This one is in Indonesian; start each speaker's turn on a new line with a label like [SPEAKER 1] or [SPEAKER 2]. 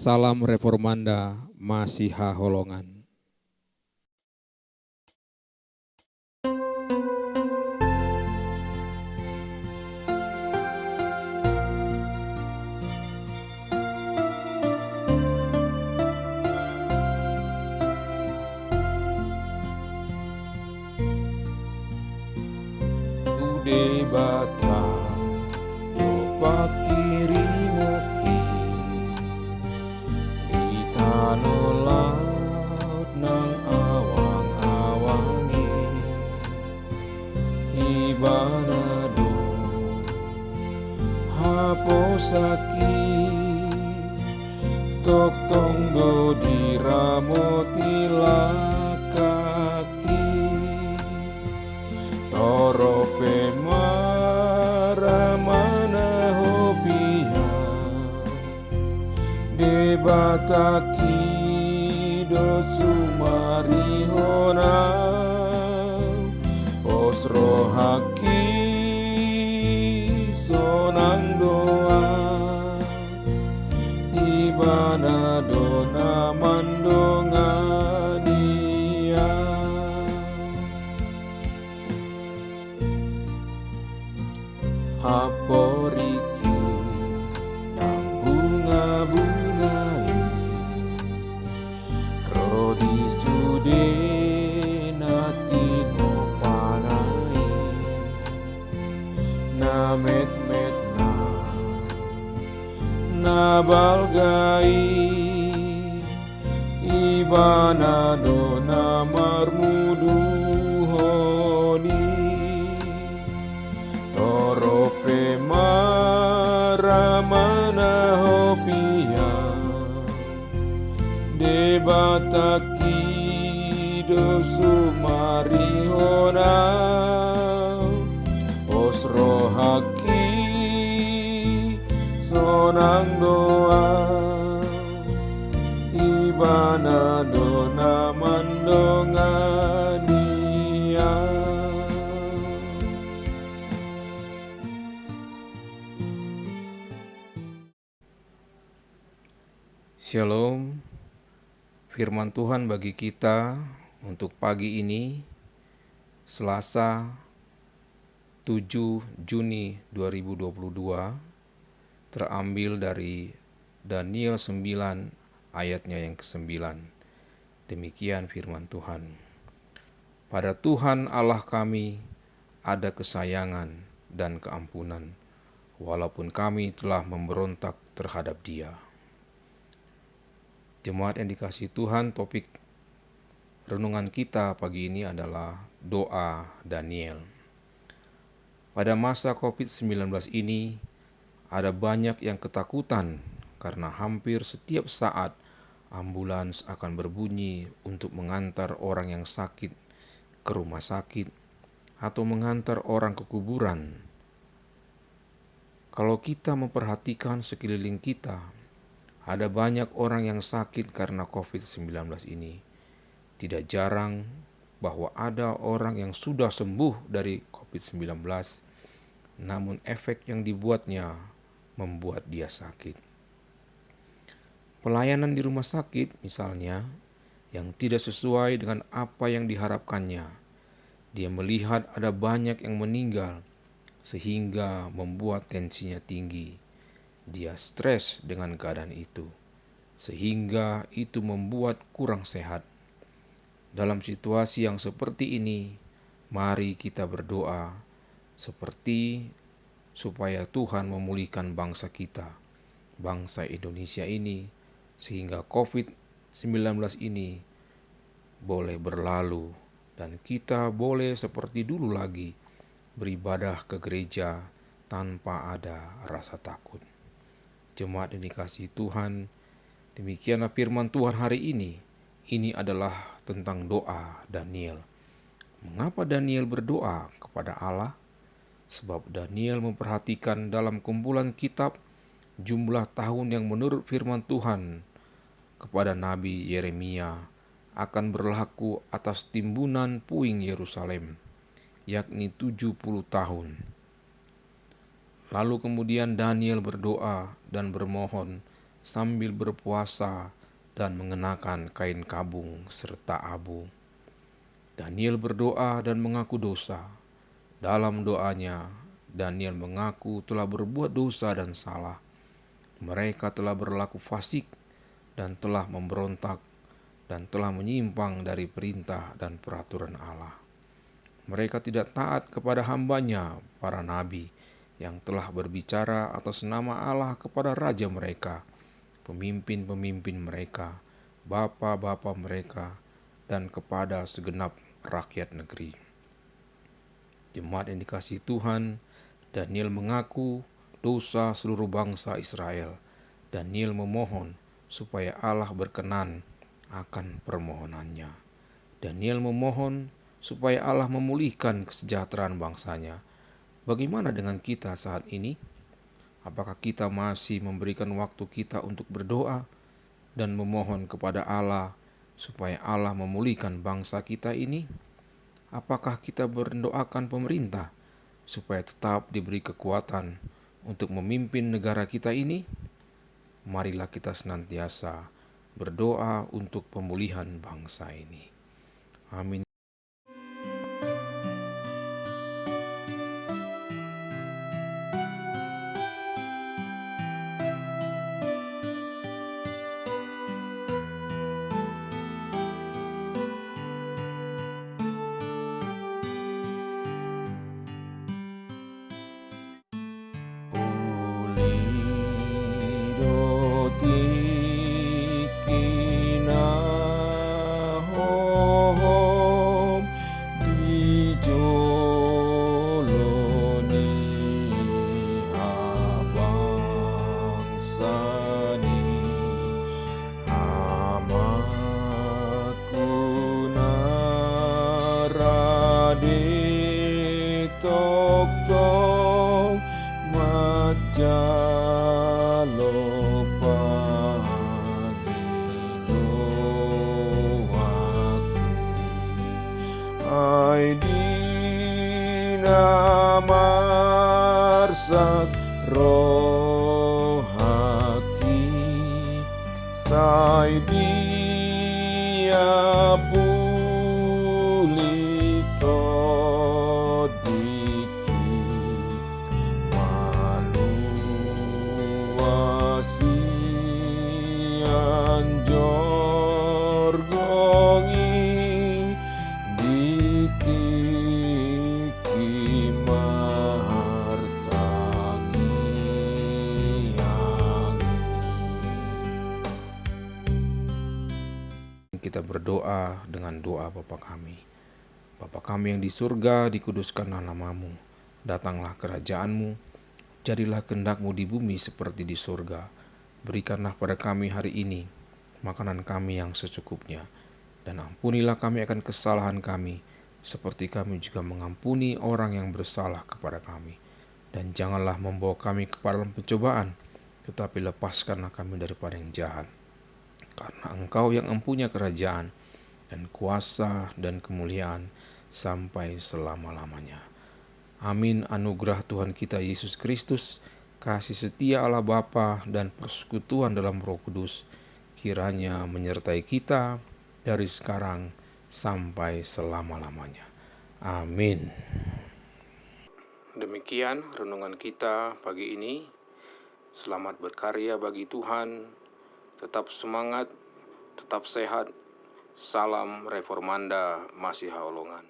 [SPEAKER 1] Salam Reformanda Masiha Holongan. Ude bata yo pakirimuki di tanah laut nang awang-awangi ibanado haposaki tok tonggo diramoti lakaki torope maramana hopia debataki dosumarihona osrohaki sonang doa ibana dona mandongania aporiki nang bunga-bungai rodi sude natino panai namet-met na balgai ibana dona marmudu honi torope maramana hopia debataki dosumarihona osrohaki sonang doa ibana dona mandongania. Shalom, firman Tuhan bagi kita untuk pagi ini, Selasa 7 Juni 2022, terambil dari Daniel 9 ayatnya yang ke-9. Demikian firman Tuhan. Pada Tuhan Allah kami ada kesayangan dan keampunan, walaupun kami telah memberontak terhadap Dia. Jemaat yang dikasihi Tuhan, topik renungan kita pagi ini adalah doa Daniel. Pada masa COVID-19 ini, ada banyak yang ketakutan karena hampir setiap saat ambulans akan berbunyi untuk mengantar orang yang sakit ke rumah sakit atau mengantar orang ke kuburan. Kalau kita memperhatikan sekeliling kita, ada banyak orang yang sakit karena COVID-19 ini. Tidak jarang bahwa ada orang yang sudah sembuh dari COVID-19, namun efek yang dibuatnya membuat dia sakit. Pelayanan di rumah sakit misalnya, yang tidak sesuai dengan apa yang diharapkannya. Dia melihat ada banyak yang meninggal, sehingga membuat tensinya tinggi. Dia stres dengan keadaan itu, sehingga itu membuat kurang sehat. Dalam situasi yang seperti ini, mari kita berdoa seperti supaya Tuhan memulihkan bangsa kita, bangsa Indonesia ini, sehingga COVID-19 ini boleh berlalu dan kita boleh seperti dulu lagi beribadah ke gereja tanpa ada rasa takut. Jemaat yang dikasihi Tuhan, demikianlah firman Tuhan hari ini. Ini adalah tentang doa Daniel. Mengapa Daniel berdoa kepada Allah? Sebab Daniel memperhatikan dalam kumpulan kitab jumlah tahun yang menurut firman Tuhan kepada Nabi Yeremia akan berlaku atas timbunan puing Yerusalem, yakni 70 tahun. Lalu kemudian Daniel berdoa dan bermohon sambil berpuasa dan mengenakan kain kabung serta abu. Daniel berdoa dan mengaku dosa. Dalam doanya, Daniel mengaku telah berbuat dosa dan salah. Mereka telah berlaku fasik dan telah memberontak dan telah menyimpang dari perintah dan peraturan Allah. Mereka tidak taat kepada hambanya, para nabi, yang telah berbicara atas nama Allah kepada raja mereka, pemimpin-pemimpin mereka, bapa-bapa mereka, dan kepada segenap rakyat negeri. Jemaat yang dikasihi Tuhan, Daniel mengaku dosa seluruh bangsa Israel. Daniel memohon supaya Allah berkenan akan permohonannya. Daniel memohon supaya Allah memulihkan kesejahteraan bangsanya. Bagaimana dengan kita saat ini? Apakah kita masih memberikan waktu kita untuk berdoa dan memohon kepada Allah supaya Allah memulihkan bangsa kita ini? Apakah kita mendoakan pemerintah supaya tetap diberi kekuatan untuk memimpin negara kita ini? Marilah kita senantiasa berdoa untuk pemulihan bangsa ini. Amin. Marsak rohaki sai dia pulito diki maluasi anjor gongi ditiki kita berdoa dengan doa Bapa kami. Bapa kami yang di surga, dikuduskanlah namamu. Datanglah kerajaan-Mu, jadilah kehendak-Mu di bumi seperti di surga. Berikanlah pada kami hari ini makanan kami yang secukupnya. Dan ampunilah kami akan kesalahan kami, seperti kami juga mengampuni orang yang bersalah kepada kami. Dan janganlah membawa kami kepada dalam pencobaan, tetapi lepaskanlah kami daripada yang jahat. Karena Engkau yang mempunyai kerajaan dan kuasa dan kemuliaan sampai selama-lamanya. Amin. Anugerah Tuhan kita Yesus Kristus, kasih setia Allah Bapa dan persekutuan dalam Roh Kudus kiranya menyertai kita dari sekarang sampai selama-lamanya. Amin. Demikian renungan kita pagi ini. Selamat berkarya bagi Tuhan. Tetap semangat, tetap sehat. Salam Reformanda Masiha Olongan.